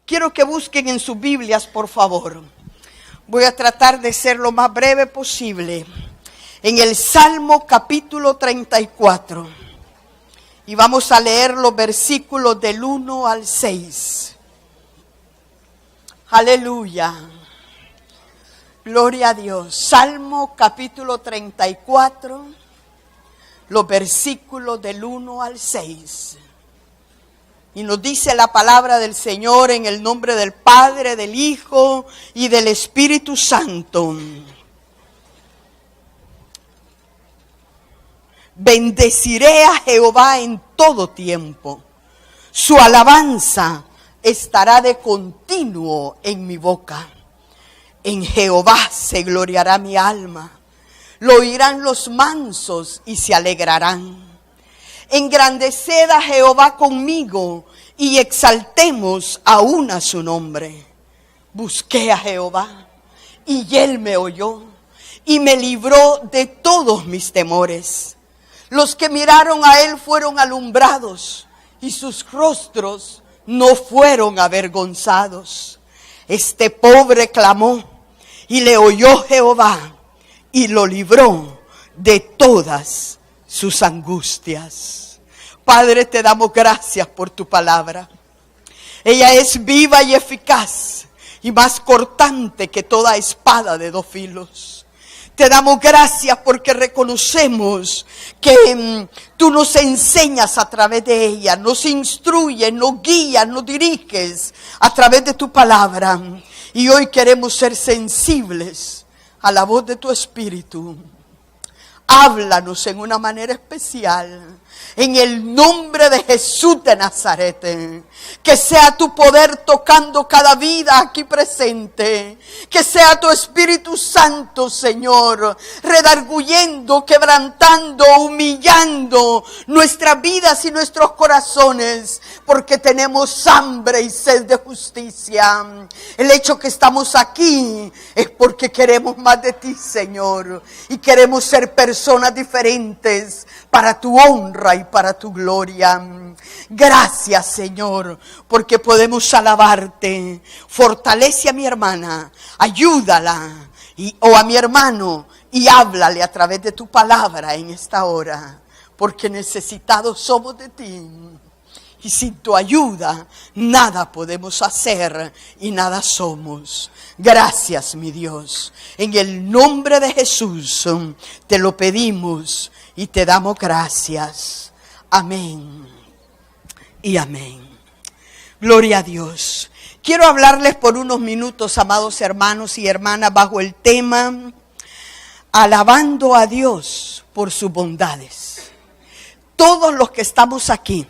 Quiero que busquen en sus Biblias, por favor. Voy a tratar de ser lo más breve posible. En el Salmo capítulo 34. Y vamos a leer los versículos del 1 al 6. Aleluya. Gloria a Dios. Salmo capítulo 34, los versículos del 1 al 6. Y nos dice la palabra del Señor en el nombre del Padre, del Hijo y del Espíritu Santo. Bendeciré a Jehová en todo tiempo. Su alabanza estará de continuo en mi boca. En Jehová se gloriará mi alma. Lo oirán los mansos y se alegrarán. Engrandeced a Jehová conmigo y exaltemos aún a su nombre. Busqué a Jehová y él me oyó y me libró de todos mis temores. Los que miraron a él fueron alumbrados y sus rostros no fueron avergonzados. Este pobre clamó y le oyó Jehová y lo libró de todas sus angustias. Padre, te damos gracias por tu palabra. Ella es viva y eficaz y más cortante que toda espada de 2 filos. Te damos gracias porque reconocemos que tú nos enseñas a través de ella, nos instruyes, nos guías, nos diriges a través de tu palabra. Y hoy queremos ser sensibles a la voz de tu Espíritu. Háblanos en una manera especial. En el nombre de Jesús de Nazaret. Que sea tu poder tocando cada vida aquí presente. Que sea tu Espíritu Santo, Señor, redarguyendo, quebrantando, humillando nuestras vidas y nuestros corazones. Porque tenemos hambre y sed de justicia. El hecho que estamos aquí es porque queremos más de ti, Señor. Y queremos ser personas diferentes para tu honra y para tu gloria. Gracias, Señor, porque podemos alabarte. Fortalece a mi hermana, ayúdala, o a mi hermano, y háblale a través de tu palabra en esta hora, porque necesitados somos de ti. Y sin tu ayuda, nada podemos hacer y nada somos. Gracias, mi Dios. En el nombre de Jesús te lo pedimos y te damos gracias. Amén y amén. Gloria a Dios. Quiero hablarles por unos minutos, amados hermanos y hermanas, bajo el tema alabando a Dios por sus bondades. Todos los que estamos aquí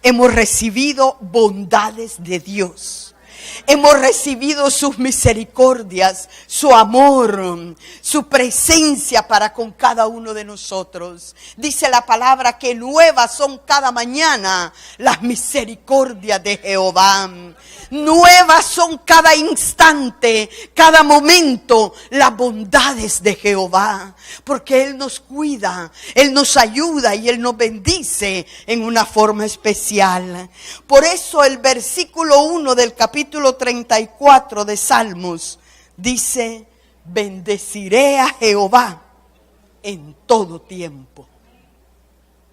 hemos recibido bondades de Dios. Hemos recibido sus misericordias, su amor, su presencia para con cada uno de nosotros. Dice la palabra que nuevas son cada mañana las misericordias de Jehová. Nuevas son cada instante, cada momento las bondades de Jehová. Porque Él nos cuida, Él nos ayuda y Él nos bendice en una forma especial. Por eso el versículo 1 del capítulo 34 de Salmos dice: bendeciré a Jehová en todo tiempo.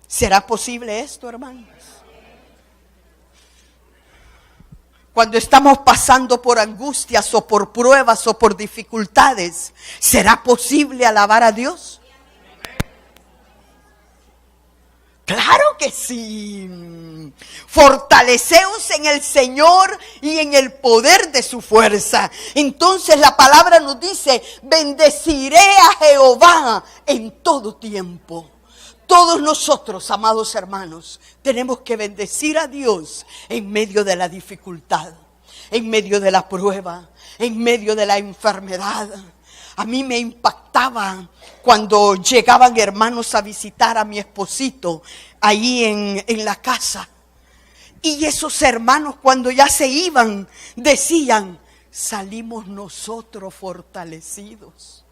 ¿Será posible esto, hermanos? Cuando estamos pasando por angustias o por pruebas o por dificultades, ¿será posible alabar a Dios? Claro que sí. Fortaleceos en el Señor y en el poder de su fuerza. Entonces la palabra nos dice: bendeciré a Jehová en todo tiempo. Todos nosotros, amados hermanos, tenemos que bendecir a Dios en medio de la dificultad, en medio de la prueba, en medio de la enfermedad. A mí me impactaba cuando llegaban hermanos a visitar a mi esposito ahí en la casa. Y esos hermanos, cuando ya se iban, decían: salimos nosotros fortalecidos.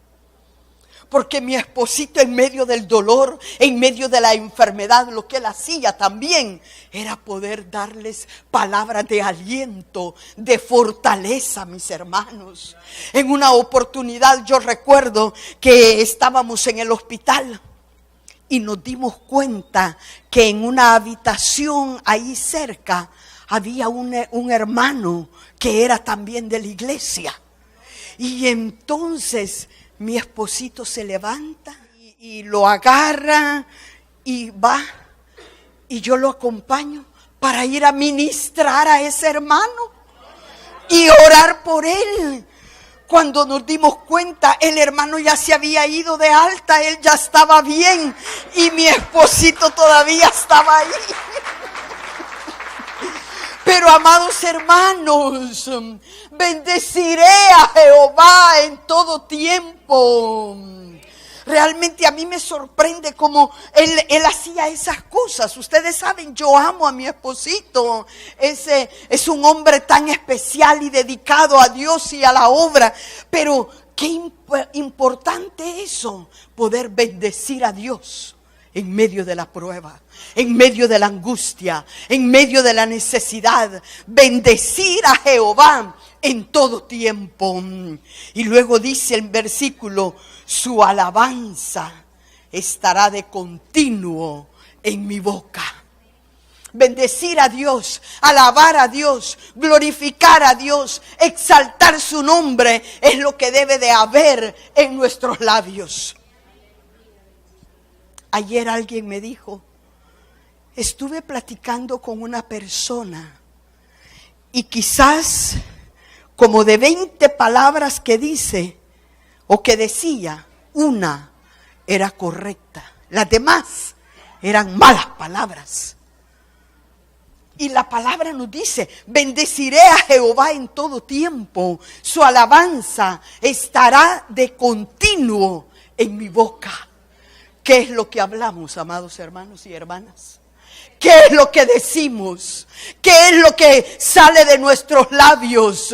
porque mi esposito en medio del dolor, en medio de la enfermedad, lo que él hacía también era poder darles palabras de aliento, de fortaleza, mis hermanos. En una oportunidad yo recuerdo que estábamos en el hospital y nos dimos cuenta que en una habitación ahí cerca había un hermano que era también de la iglesia. Y entonces mi esposito se levanta y lo agarra y va, y yo lo acompaño para ir a ministrar a ese hermano y orar por él. Cuando nos dimos cuenta, el hermano ya se había ido de alta, él ya estaba bien y mi esposito todavía estaba ahí. Pero amados hermanos, bendeciré a Jehová en todo tiempo. Realmente a mí me sorprende cómo él hacía esas cosas. Ustedes saben, yo amo a mi esposito. Es un hombre tan especial y dedicado a Dios y a la obra. Pero qué importante eso, poder bendecir a Dios en medio de la prueba, en medio de la angustia, en medio de la necesidad. Bendecir a Jehová en todo tiempo. Y luego dice el versículo: su alabanza estará de continuo en mi boca. Bendecir a Dios, alabar a Dios, glorificar a Dios, exaltar su nombre es lo que debe de haber en nuestros labios. Ayer alguien me dijo, estuve platicando con una persona y quizás como de 20 palabras que dice o que decía, una era correcta, las demás eran malas palabras. Y la palabra nos dice, bendeciré a Jehová en todo tiempo, su alabanza estará de continuo en mi boca. ¿Qué es lo que hablamos, amados hermanos y hermanas? ¿Qué es lo que decimos? ¿Qué es lo que sale de nuestros labios?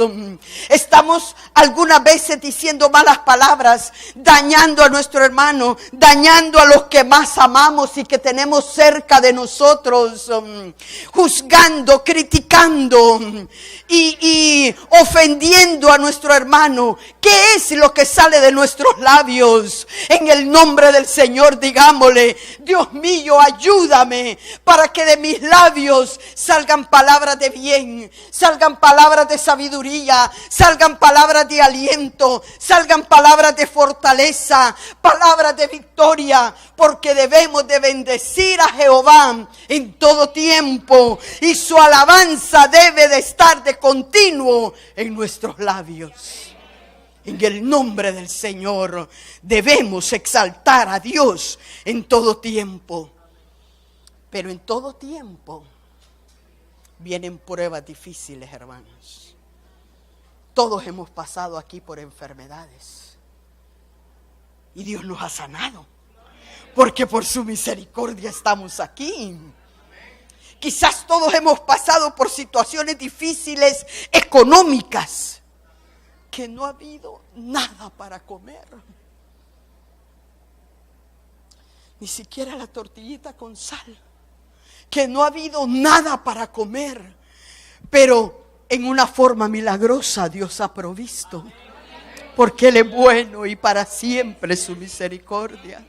Estamos algunas veces diciendo malas palabras, dañando a nuestro hermano, dañando a los que más amamos y que tenemos cerca de nosotros, juzgando, criticando y ofendiendo a nuestro hermano. ¿Qué es lo que sale de nuestros labios? En el nombre del Señor, digámosle, Dios mío, ayúdame para que de mis labios salgan palabras de bien, salgan palabras de sabiduría, salgan palabras de aliento, salgan palabras de fortaleza, palabras de victoria, porque debemos de bendecir a Jehová en todo tiempo y su alabanza debe de estar de continuo en nuestros labios. En el nombre del Señor debemos exaltar a Dios en todo tiempo. Pero en todo tiempo vienen pruebas difíciles, hermanos. Todos hemos pasado aquí por enfermedades. Y Dios nos ha sanado. Porque por su misericordia estamos aquí. Quizás todos hemos pasado por situaciones difíciles económicas. Que no ha habido nada para comer. Ni siquiera la tortillita con sal. Que no ha habido nada para comer, pero en una forma milagrosa Dios ha provisto, porque Él es bueno y para siempre su misericordia.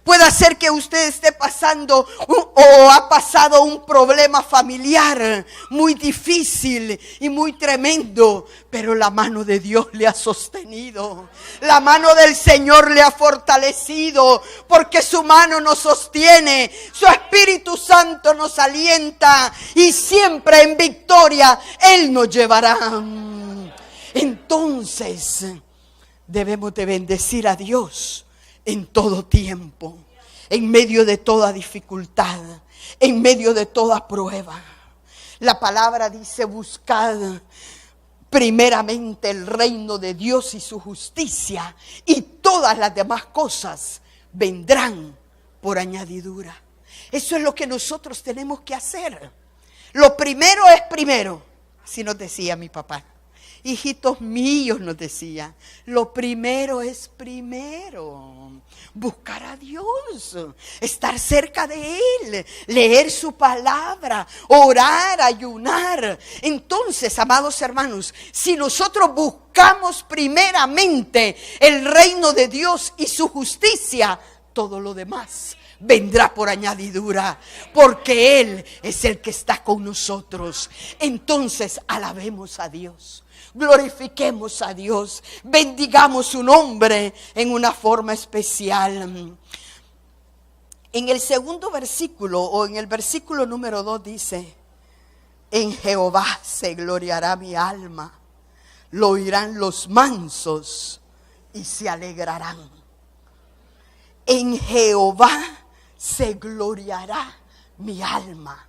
Puede ser que usted esté pasando o ha pasado un problema familiar muy difícil y muy tremendo, pero la mano de Dios le ha sostenido. La mano del Señor le ha fortalecido, porque su mano nos sostiene, su Espíritu Santo nos alienta y siempre en victoria Él nos llevará. Entonces debemos de bendecir a Dios en todo tiempo, en medio de toda dificultad, en medio de toda prueba. La palabra dice: buscad primeramente el reino de Dios y su justicia, y todas las demás cosas vendrán por añadidura. Eso es lo que nosotros tenemos que hacer. Lo primero es primero, así nos decía mi papá. Hijitos míos, nos decía, lo primero es primero. Buscar a Dios, estar cerca de Él, leer su palabra, orar, ayunar. Entonces, amados hermanos, si nosotros buscamos primeramente el reino de Dios y su justicia, todo lo demás vendrá por añadidura, porque Él es el que está con nosotros. Entonces, alabemos a Dios. Glorifiquemos a Dios, bendigamos su nombre en una forma especial. En el segundo versículo, o en el versículo número 2 dice: en Jehová se gloriará mi alma, lo oirán los mansos y se alegrarán. En Jehová se gloriará mi alma.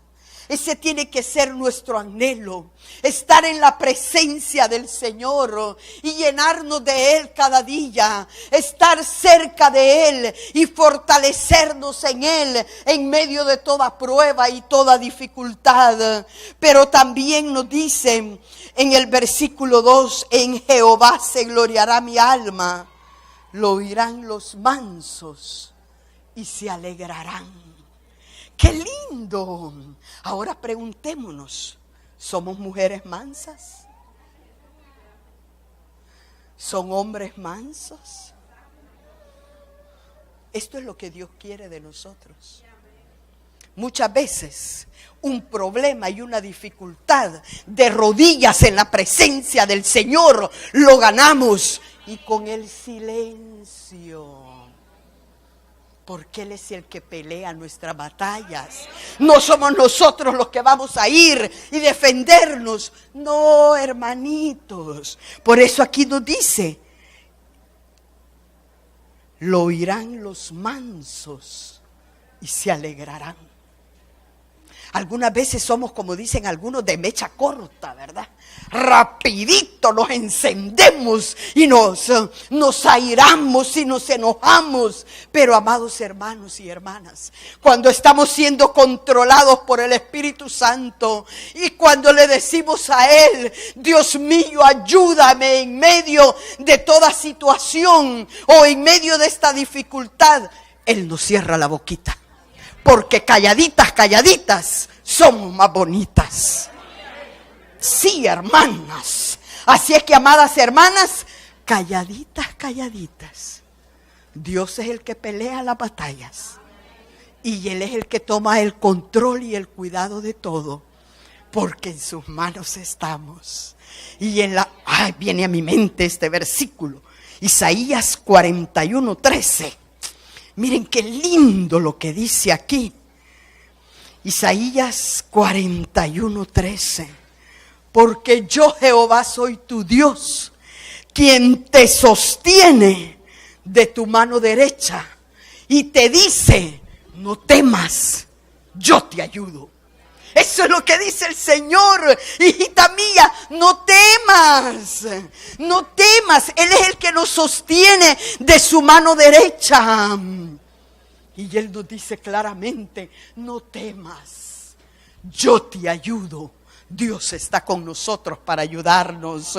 Ese tiene que ser nuestro anhelo, estar en la presencia del Señor y llenarnos de Él cada día, estar cerca de Él y fortalecernos en Él en medio de toda prueba y toda dificultad. Pero también nos dice en el versículo 2, en Jehová se gloriará mi alma, lo oirán los mansos y se alegrarán. ¡Qué lindo! Ahora preguntémonos, ¿somos mujeres mansas? ¿Son hombres mansos? Esto es lo que Dios quiere de nosotros. Muchas veces un problema y una dificultad de rodillas en la presencia del Señor lo ganamos, y con el silencio. Porque Él es el que pelea nuestras batallas. No somos nosotros los que vamos a ir y defendernos. No, hermanitos. Por eso aquí nos dice: lo oirán los mansos y se alegrarán. Algunas veces somos, como dicen algunos, de mecha corta, ¿verdad? Rapidito nos encendemos y nos airamos y nos enojamos. Pero, amados hermanos y hermanas, cuando estamos siendo controlados por el Espíritu Santo y cuando le decimos a Él: Dios mío, ayúdame en medio de toda situación o en medio de esta dificultad, Él nos cierra la boquita. Porque calladitas, calladitas, somos más bonitas. Sí, hermanas. Así es que, amadas hermanas, calladitas, calladitas. Dios es el que pelea las batallas. Y Él es el que toma el control y el cuidado de todo. Porque en sus manos estamos. Y viene a mi mente este versículo. Isaías 41:13. Miren qué lindo lo que dice aquí. Isaías 41:13. Porque yo, Jehová, soy tu Dios, quien te sostiene de tu mano derecha y te dice: no temas, yo te ayudo. Eso es lo que dice el Señor. Hijita mía, no temas, no temas. Él es el que nos sostiene de su mano derecha. Y Él nos dice claramente: no temas, yo te ayudo. Dios está con nosotros para ayudarnos.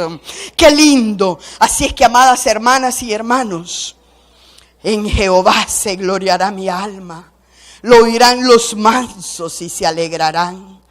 ¡Qué lindo! Así es que, amadas hermanas y hermanos, en Jehová se gloriará mi alma. Lo oirán los mansos y se alegrarán.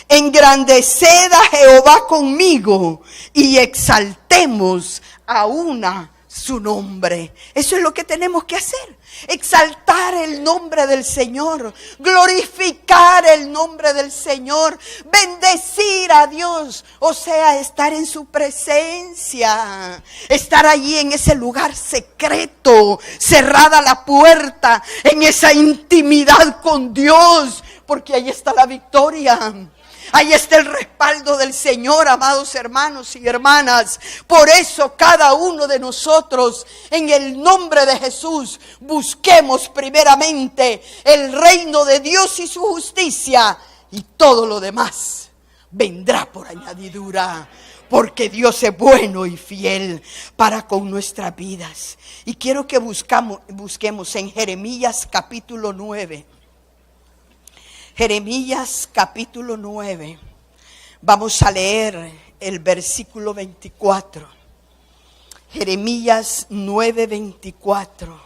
Engrandeced a Jehová conmigo y exaltemos a una su nombre. Eso es lo que tenemos que hacer. Exaltar el nombre del Señor, glorificar el nombre del Señor, bendecir a Dios, o sea, estar en su presencia, estar allí en ese lugar secreto, cerrada la puerta, en esa intimidad con Dios, porque ahí está la victoria. Ahí está el respaldo del Señor, amados hermanos y hermanas. Por eso cada uno de nosotros, en el nombre de Jesús, busquemos primeramente el reino de Dios y su justicia, y todo lo demás vendrá por añadidura. Porque Dios es bueno y fiel para con nuestras vidas. Y quiero que busquemos en Jeremías capítulo 9. Jeremías capítulo 9. Vamos a leer el versículo 24. Jeremías 9:24.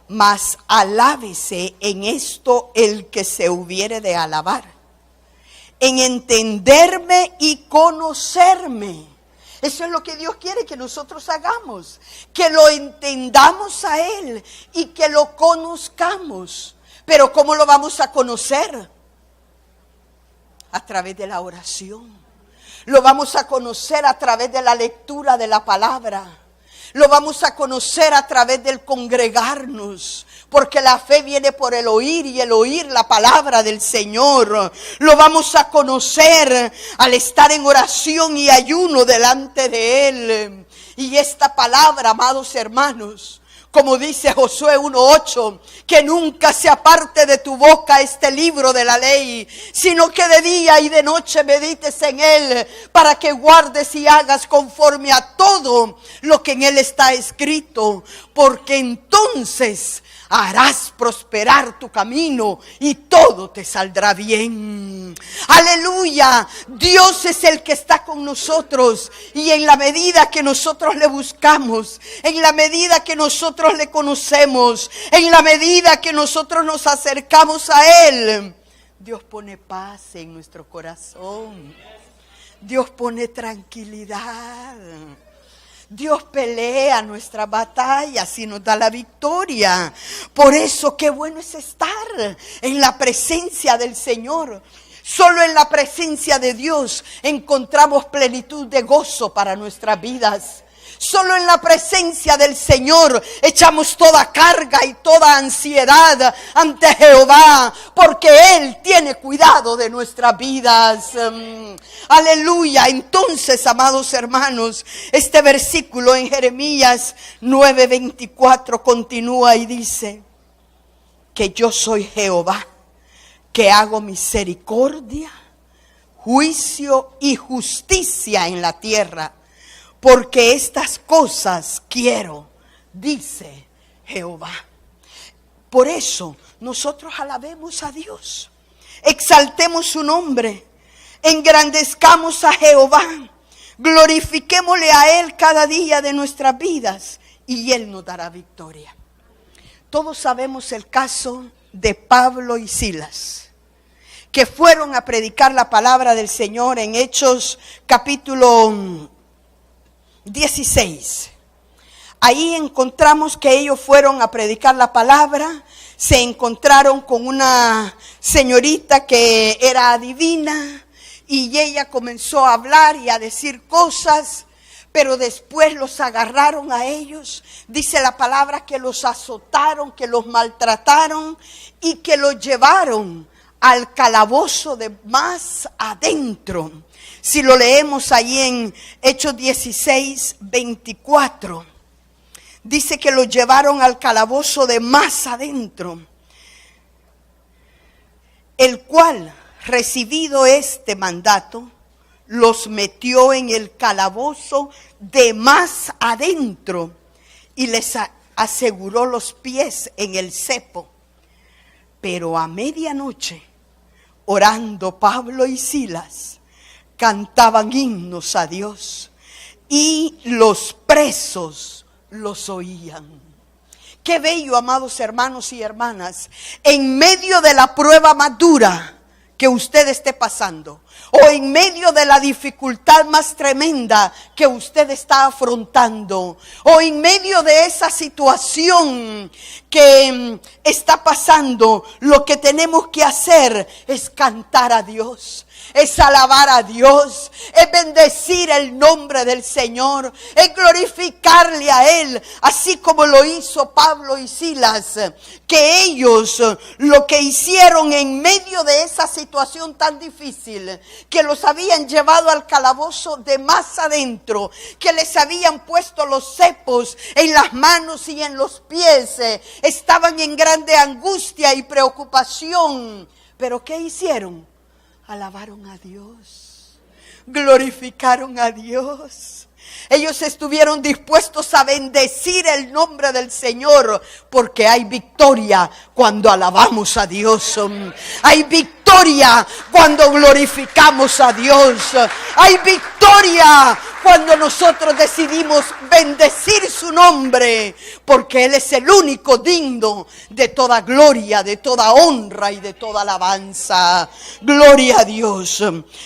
Mas alábese en esto el que se hubiere de alabar, en entenderme y conocerme. Eso es lo que Dios quiere que nosotros hagamos, que lo entendamos a Él y que lo conozcamos. Pero ¿cómo lo vamos a conocer? A través de la oración. Lo vamos a conocer a través de la lectura de la palabra. Lo vamos a conocer a través del congregarnos, porque la fe viene por el oír y el oír la palabra del Señor. Lo vamos a conocer al estar en oración y ayuno delante de Él. Y esta palabra, amados hermanos, como dice Josué 1:8, que nunca se aparte de tu boca este libro de la ley, sino que de día y de noche medites en él, para que guardes y hagas conforme a todo lo que en él está escrito, porque entonces harás prosperar tu camino y todo te saldrá bien. Aleluya. Dios es el que está con nosotros, y en la medida que nosotros le buscamos, en la medida que nosotros le conocemos, en la medida que nosotros nos acercamos a Él, Dios pone paz en nuestro corazón. Dios pone tranquilidad. Dios pelea nuestras batallas y nos da la victoria. Por eso qué bueno es estar en la presencia del Señor. Solo en la presencia de Dios encontramos plenitud de gozo para nuestras vidas. Solo en la presencia del Señor echamos toda carga y toda ansiedad ante Jehová, porque Él tiene cuidado de nuestras vidas. Aleluya. Entonces, amados hermanos, este versículo en Jeremías 9:24 continúa y dice que yo soy Jehová, que hago misericordia, juicio y justicia en la tierra, porque estas cosas quiero, dice Jehová. Por eso nosotros alabemos a Dios, exaltemos su nombre, engrandezcamos a Jehová, glorifiquémosle a Él cada día de nuestras vidas y Él nos dará victoria. Todos sabemos el caso de Pablo y Silas, que fueron a predicar la palabra del Señor en Hechos capítulo 16. Ahí encontramos que ellos fueron a predicar la palabra, se encontraron con una señorita que era adivina y ella comenzó a hablar y a decir cosas, pero después los agarraron a ellos. Dice la palabra que los azotaron, que los maltrataron y que los llevaron al calabozo de más adentro. Si lo leemos ahí en Hechos 16:24, dice que los llevaron al calabozo de más adentro, el cual, recibido este mandato, los metió en el calabozo de más adentro y les aseguró los pies en el cepo. Pero a medianoche, orando Pablo y Silas, cantaban himnos a Dios y los presos los oían. Qué bello, amados hermanos y hermanas, en medio de la prueba más dura que usted esté pasando, o en medio de la dificultad más tremenda que usted está afrontando, o en medio de esa situación que está pasando, lo que tenemos que hacer es cantar a Dios, es alabar a Dios, es bendecir el nombre del Señor, es glorificarle a Él, así como lo hizo Pablo y Silas, que ellos lo que hicieron en medio de esa situación tan difícil, que los habían llevado al calabozo de más adentro, que les habían puesto los cepos en las manos y en los pies, estaban en grande angustia y preocupación, pero ¿qué hicieron? Alabaron a Dios, glorificaron a Dios. Ellos estuvieron dispuestos a bendecir el nombre del Señor, porque hay victoria cuando alabamos a Dios. Hay victoria victoria cuando glorificamos a Dios. Hay victoria cuando nosotros decidimos bendecir su nombre, porque Él es el único digno de toda gloria, de toda honra y de toda alabanza. Gloria a Dios.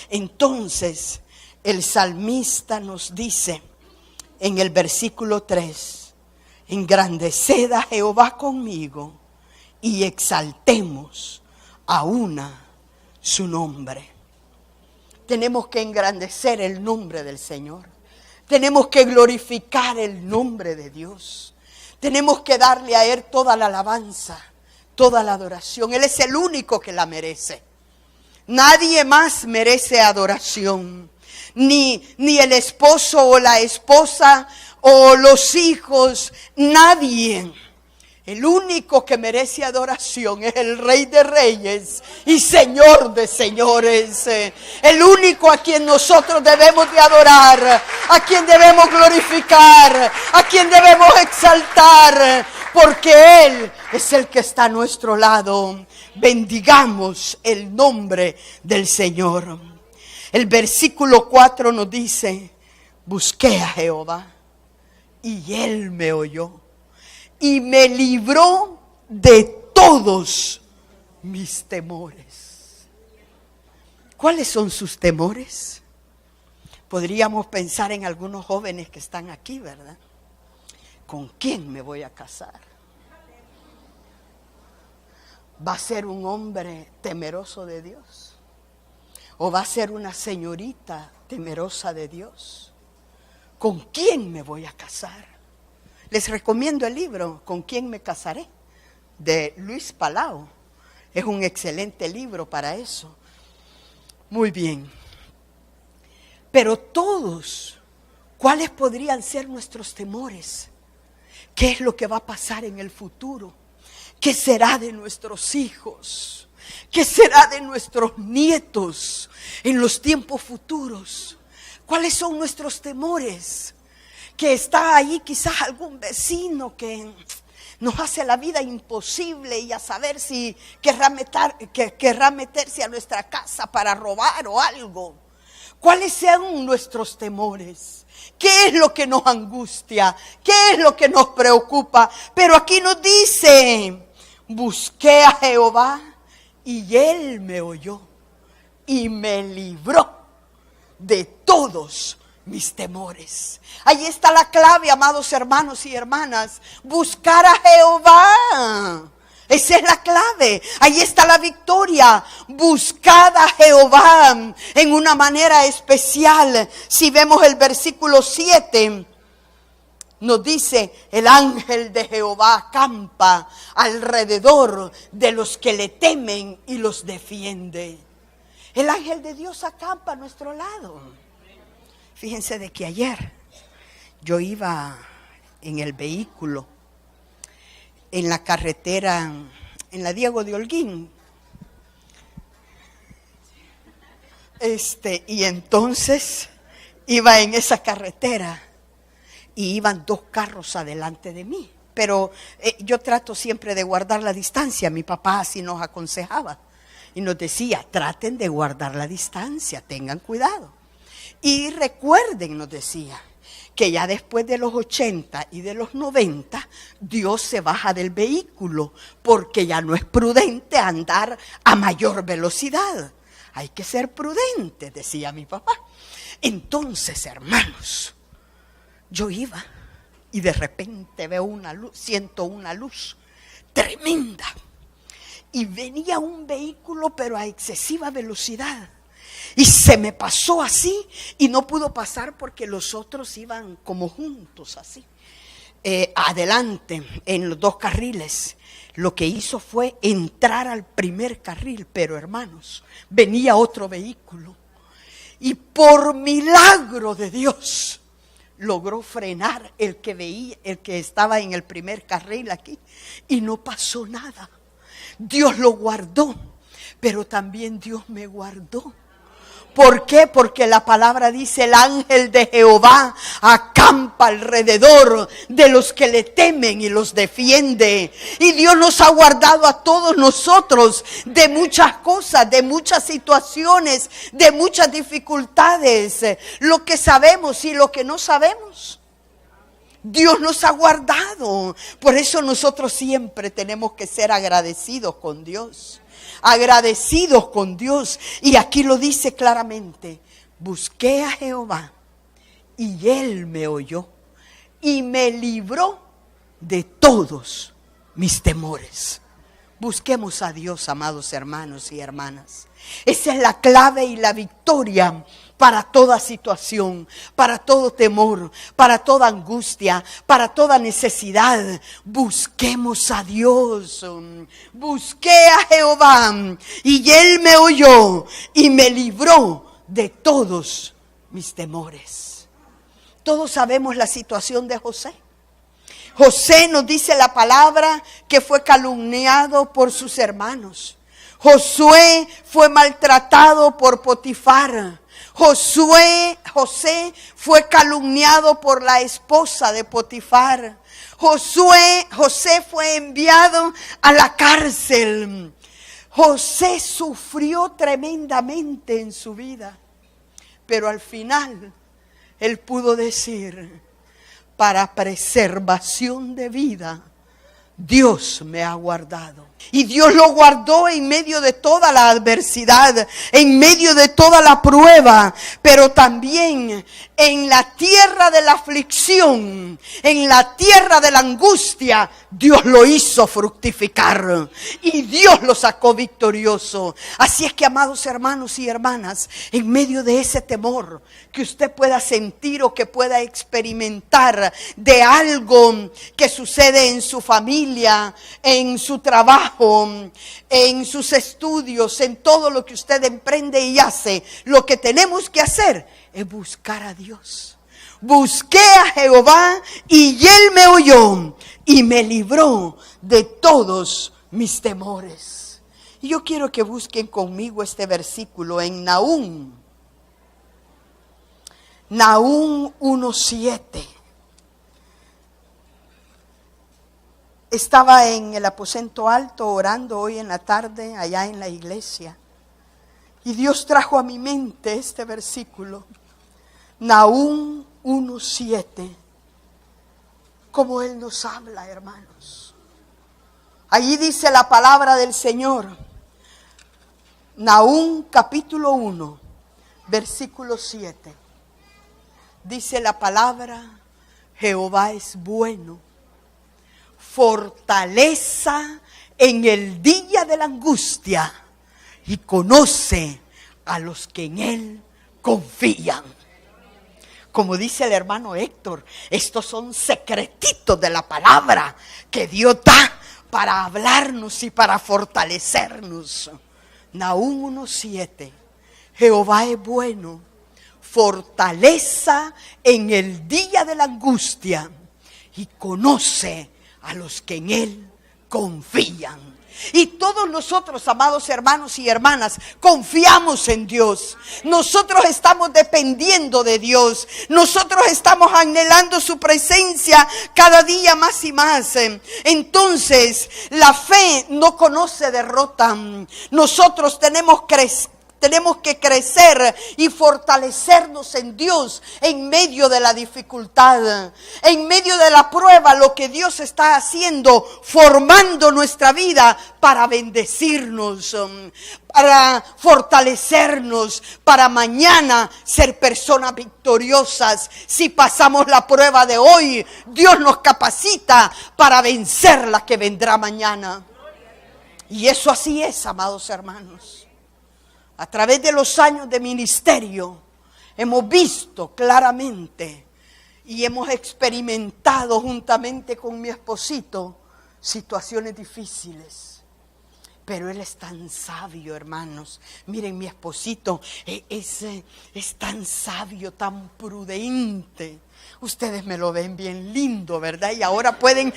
Entonces, el salmista nos dice en el versículo 3, engrandeced a Jehová conmigo y exaltemos a una su nombre. Tenemos que engrandecer el nombre del Señor. Tenemos que glorificar el nombre de Dios. Tenemos que darle a Él toda la alabanza, toda la adoración. Él es el único que la merece. Nadie más merece adoración. Ni el esposo o la esposa o los hijos, nadie. El único que merece adoración es el Rey de Reyes y Señor de Señores. El único a quien nosotros debemos de adorar, a quien debemos glorificar, a quien debemos exaltar, porque Él es el que está a nuestro lado. Bendigamos el nombre del Señor. El versículo 4 nos dice, busqué a Jehová y Él me oyó y me libró de todos mis temores. ¿Cuáles son sus temores? Podríamos pensar en algunos jóvenes que están aquí, ¿verdad? ¿Con quién me voy a casar? ¿Va a ser un hombre temeroso de Dios? ¿O va a ser una señorita temerosa de Dios? ¿Con quién me voy a casar? Les recomiendo el libro ¿Con quién me casaré?, de Luis Palau. Es un excelente libro para eso. Muy bien. Pero todos, ¿cuáles podrían ser nuestros temores? ¿Qué es lo que va a pasar en el futuro? ¿Qué será de nuestros hijos? ¿Qué será de nuestros nietos en los tiempos futuros? ¿Cuáles son nuestros temores? Que está ahí quizás algún vecino que nos hace la vida imposible y a saber si querrá meterse a nuestra casa para robar o algo. ¿Cuáles son nuestros temores? ¿Qué es lo que nos angustia? ¿Qué es lo que nos preocupa? Pero aquí nos dice, busqué a Jehová y Él me oyó y me libró de todos mis temores. Ahí está la clave, amados hermanos y hermanas. Buscar a Jehová. Esa es la clave. Ahí está la victoria. Buscad a Jehová en una manera especial. Si vemos el versículo 7, nos dice, el ángel de Jehová acampa alrededor de los que le temen y los defiende. El ángel de Dios acampa a nuestro lado. Fíjense de que ayer yo iba en el vehículo, en la carretera, en la Diego de Holguín. Y entonces iba en esa carretera y iban dos carros adelante de mí. Pero yo trato siempre de guardar la distancia. Mi papá así nos aconsejaba y nos decía, traten de guardar la distancia, tengan cuidado. Y recuerden, nos decía, que ya después de los 80 y de los 90, Dios se baja del vehículo porque ya no es prudente andar a mayor velocidad. Hay que ser prudente, decía mi papá. Entonces, hermanos, yo iba y de repente veo una luz, siento una luz tremenda. Y venía un vehículo pero a excesiva velocidad. Y se me pasó así y no pudo pasar porque los otros iban como juntos así. Adelante, en los dos carriles. Lo que hizo fue entrar al primer carril, pero hermanos, venía otro vehículo. Y por milagro de Dios, logró frenar el que estaba en el primer carril aquí. Y no pasó nada. Dios lo guardó, pero también Dios me guardó. ¿Por qué? Porque la palabra dice: el ángel de Jehová acampa alrededor de los que le temen y los defiende. Y Dios nos ha guardado a todos nosotros de muchas cosas, de muchas situaciones, de muchas dificultades. Lo que sabemos y lo que no sabemos. Dios nos ha guardado. Por eso nosotros siempre tenemos que ser agradecidos con Dios. Agradecidos con Dios. Y aquí lo dice claramente: busqué a Jehová y Él me oyó y me libró de todos mis temores. Busquemos a Dios, amados hermanos y hermanas. Esa es la clave y la victoria para toda situación, para todo temor, para toda angustia, para toda necesidad. Busquemos a Dios. Busqué a Jehová y Él me oyó y me libró de todos mis temores. Todos sabemos la situación de José. José, nos dice la palabra, que fue calumniado por sus hermanos. Josué fue maltratado por Potifar. José fue calumniado por la esposa de Potifar. José fue enviado a la cárcel. José sufrió tremendamente en su vida. Pero al final, él pudo decir: para preservación de vida, Dios me ha guardado. Y Dios lo guardó en medio de toda la adversidad, en medio de toda la prueba, pero también en la tierra de la aflicción, en la tierra de la angustia, Dios lo hizo fructificar y Dios lo sacó victorioso. Así es que, amados hermanos y hermanas, en medio de ese temor que usted pueda sentir o que pueda experimentar de algo que sucede en su familia, en su trabajo, en sus estudios, en todo lo que usted emprende y hace, lo que tenemos que hacer es buscar a Dios. Busqué a Jehová y Él me oyó y me libró de todos mis temores. Y yo quiero que busquen conmigo este versículo en Nahum 1:7. Estaba en el aposento alto orando hoy en la tarde allá en la iglesia. Y Dios trajo a mi mente este versículo. Nahum 1:7. Como Él nos habla, hermanos. Allí dice la palabra del Señor. Nahum capítulo 1, versículo 7. Dice la palabra: Jehová es bueno, fortaleza en el día de la angustia, y conoce a los que en Él confían. Como dice el hermano Héctor, estos son secretitos de la palabra que Dios da para hablarnos y para fortalecernos. Nahum 1:7. Jehová es bueno, fortaleza en el día de la angustia, y conoce a los que en Él confían. Y todos nosotros, amados hermanos y hermanas, confiamos en Dios. Nosotros estamos dependiendo de Dios. Nosotros estamos anhelando su presencia cada día más y más. Entonces, la fe no conoce derrota. Nosotros tenemos que crecer y fortalecernos en Dios en medio de la dificultad, en medio de la prueba. Lo que Dios está haciendo, formando nuestra vida para bendecirnos, para fortalecernos, para mañana ser personas victoriosas. Si pasamos la prueba de hoy, Dios nos capacita para vencer la que vendrá mañana. Y eso así es, amados hermanos. A través de los años de ministerio hemos visto claramente y hemos experimentado juntamente con mi esposito situaciones difíciles. Pero Él es tan sabio, hermanos. Miren, mi esposito es tan sabio, tan prudente. Ustedes me lo ven bien lindo, ¿verdad? Y ahora pueden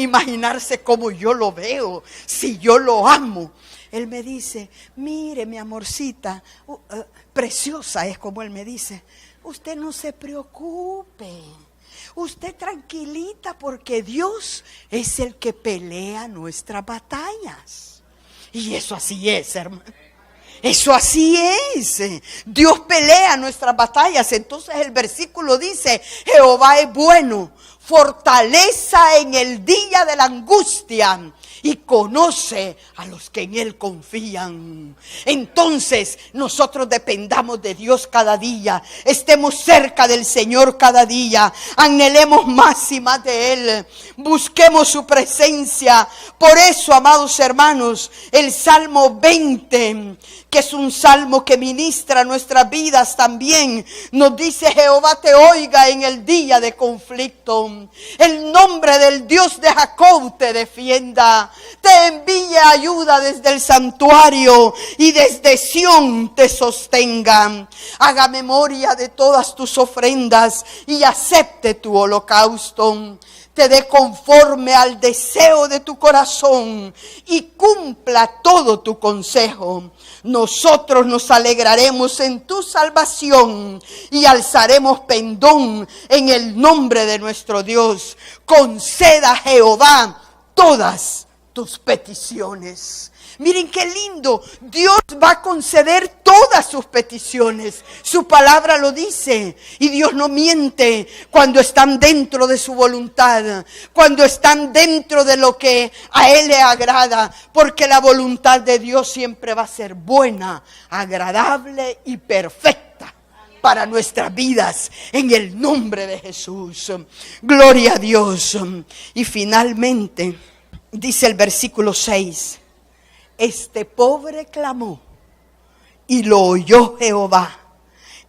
imaginarse cómo yo lo veo, si yo lo amo. Él me dice, mire mi amorcita, preciosa es como Él me dice, usted no se preocupe. Usted tranquilita porque Dios es el que pelea nuestras batallas. Y eso así es, hermano. Eso así es. Dios pelea nuestras batallas. Entonces el versículo dice, Jehová es bueno, fortaleza en el día de la angustia y conoce a los que en Él confían. Entonces nosotros dependamos de Dios cada día, estemos cerca del Señor cada día, anhelemos más y más de Él, busquemos su presencia. Por eso, amados hermanos, el Salmo 20, que es un salmo que ministra nuestras vidas también, nos dice, Jehová te oiga en el día de conflicto, el nombre del Dios de Jacob te defienda, te envíe ayuda desde el santuario y desde Sión te sostenga. Haga memoria de todas tus ofrendas y acepte tu holocausto. Te dé conforme al deseo de tu corazón y cumpla todo tu consejo. Nosotros nos alegraremos en tu salvación y alzaremos pendón en el nombre de nuestro Dios. Conceda a Jehová todas tus peticiones. Miren qué lindo, Dios va a conceder todas sus peticiones, su palabra lo dice, y Dios no miente cuando están dentro de su voluntad, cuando están dentro de lo que a Él le agrada, porque la voluntad de Dios siempre va a ser buena, agradable y perfecta para nuestras vidas, en el nombre de Jesús. Gloria a Dios. Y finalmente, dice el versículo 6, este pobre clamó y lo oyó Jehová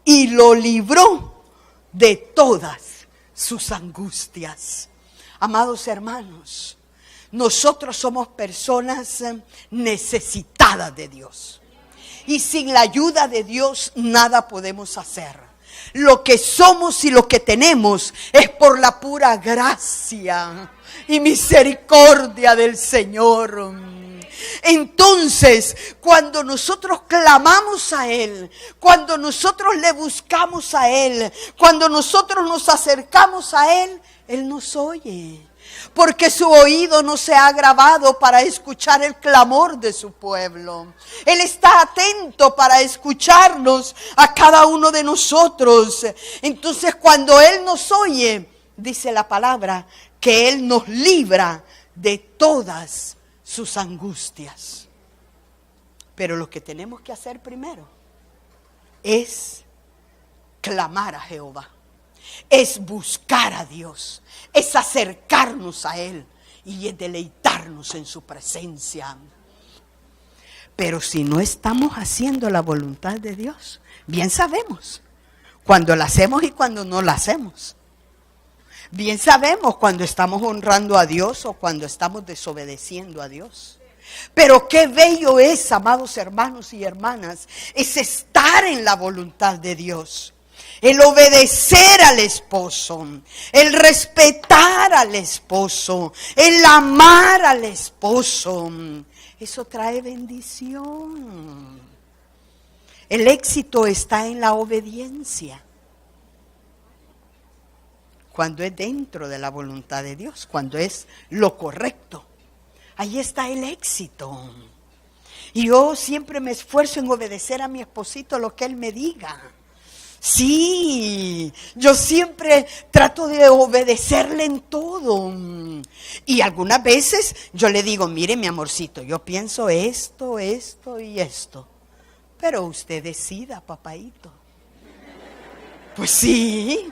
y lo libró de todas sus angustias. Amados hermanos, nosotros somos personas necesitadas de Dios y sin la ayuda de Dios nada podemos hacer. Lo que somos y lo que tenemos es por la pura gracia y misericordia del Señor. Entonces, cuando nosotros clamamos a Él, cuando nosotros le buscamos a Él, cuando nosotros nos acercamos a Él, Él nos oye. Porque su oído no se ha agravado para escuchar el clamor de su pueblo. Él está atento para escucharnos a cada uno de nosotros. Entonces, cuando Él nos oye, dice la palabra, que Él nos libra de todas sus angustias. Pero lo que tenemos que hacer primero es clamar a Jehová, es buscar a Dios, es acercarnos a Él y es deleitarnos en su presencia. Pero si no estamos haciendo la voluntad de Dios, bien sabemos cuando la hacemos y cuando no la hacemos. Bien sabemos cuando estamos honrando a Dios o cuando estamos desobedeciendo a Dios. Pero qué bello es, amados hermanos y hermanas, es estar en la voluntad de Dios. El obedecer al esposo, el respetar al esposo, el amar al esposo. Eso trae bendición. El éxito está en la obediencia. Cuando es dentro de la voluntad de Dios, cuando es lo correcto, ahí está el éxito. Y yo siempre me esfuerzo en obedecer a mi esposito lo que él me diga. Sí, yo siempre trato de obedecerle en todo. Y algunas veces yo le digo, mire mi amorcito, yo pienso esto y esto. Pero usted decida, papaito. Pues sí.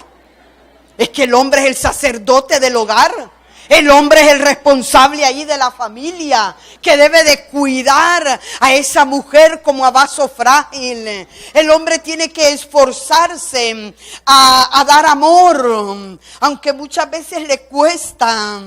Es que el hombre es el sacerdote del hogar. El hombre es el responsable ahí de la familia, que debe de cuidar a esa mujer como a vaso frágil. El hombre tiene que esforzarse a dar amor, aunque muchas veces le cuesta.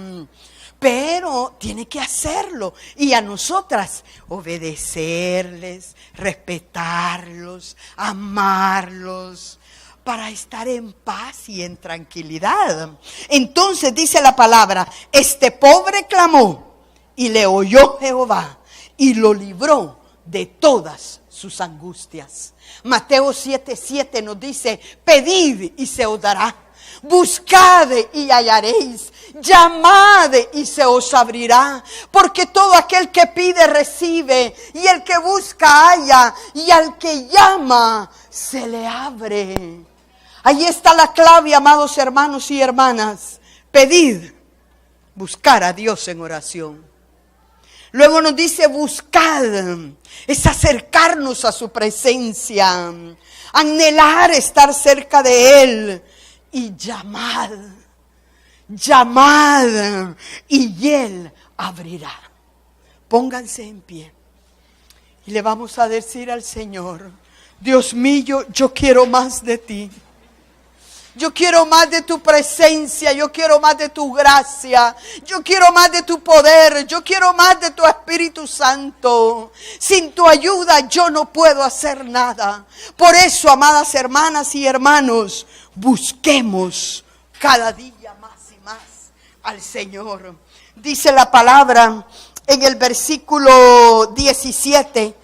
pero tiene que hacerlo. Y a nosotras obedecerles, respetarlos, amarlos, para estar en paz y en tranquilidad. Entonces dice la palabra, este pobre clamó y le oyó Jehová y lo libró de todas sus angustias. Mateo 7:7 nos dice, pedid y se os dará, buscad y hallaréis, llamad y se os abrirá, porque todo aquel que pide recibe, y el que busca halla, y al que llama se le abre. Ahí está la clave, amados hermanos y hermanas. Pedid, buscar a Dios en oración. Luego nos dice buscad, es acercarnos a su presencia, anhelar estar cerca de Él, y llamad, y Él abrirá. Pónganse en pie y le vamos a decir al Señor, Dios mío, yo quiero más de ti. Yo quiero más de tu presencia, yo quiero más de tu gracia, yo quiero más de tu poder, yo quiero más de tu Espíritu Santo. Sin tu ayuda yo no puedo hacer nada. Por eso, amadas hermanas y hermanos, busquemos cada día más y más al Señor. Dice la palabra en el versículo 17,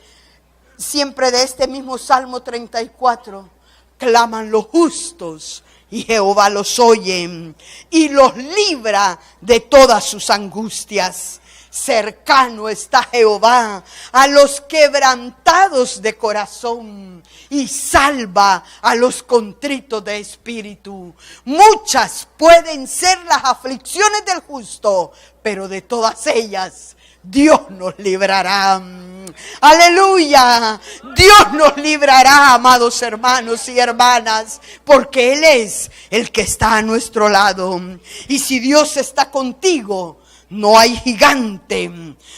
siempre de este mismo Salmo 34, claman los justos y Jehová los oye y los libra de todas sus angustias. Cercano está Jehová a los quebrantados de corazón y salva a los contritos de espíritu. Muchas pueden ser las aflicciones del justo, pero de todas ellas Dios nos librará. Aleluya. Dios nos librará, amados hermanos y hermanas, porque Él es el que está a nuestro lado. Y si Dios está contigo, no hay gigante,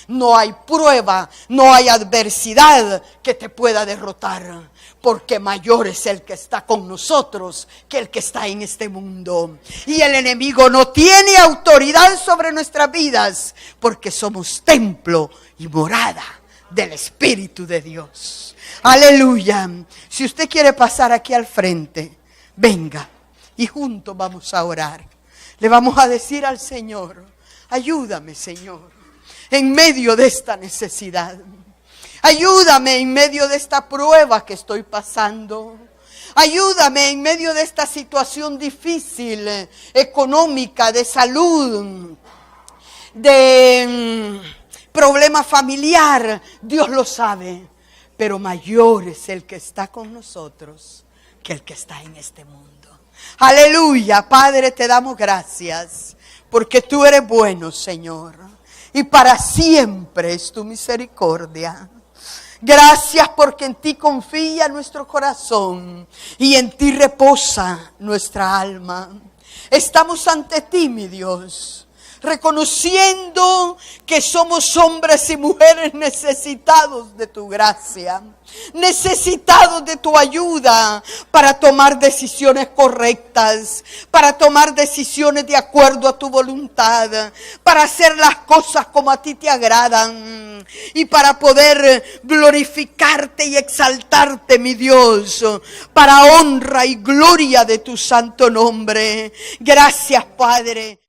no hay prueba, no hay adversidad que te pueda derrotar. Porque mayor es el que está con nosotros que el que está en este mundo. Y el enemigo no tiene autoridad sobre nuestras vidas, porque somos templo y morada del Espíritu de Dios. Aleluya. Si usted quiere pasar aquí al frente, venga y juntos vamos a orar. Le vamos a decir al Señor, ayúdame, Señor, en medio de esta necesidad. Ayúdame en medio de esta prueba que estoy pasando. Ayúdame en medio de esta situación difícil, económica, de salud, de problema familiar. Dios lo sabe, pero mayor es el que está con nosotros que el que está en este mundo. Aleluya, Padre, te damos gracias porque tú eres bueno, Señor, y para siempre es tu misericordia. Gracias porque en ti confía nuestro corazón y en ti reposa nuestra alma. Estamos ante ti, mi Dios, reconociendo que somos hombres y mujeres necesitados de tu gracia, necesitados de tu ayuda para tomar decisiones correctas, para tomar decisiones de acuerdo a tu voluntad, para hacer las cosas como a ti te agradan y para poder glorificarte y exaltarte, mi Dios, para honra y gloria de tu santo nombre. Gracias, Padre.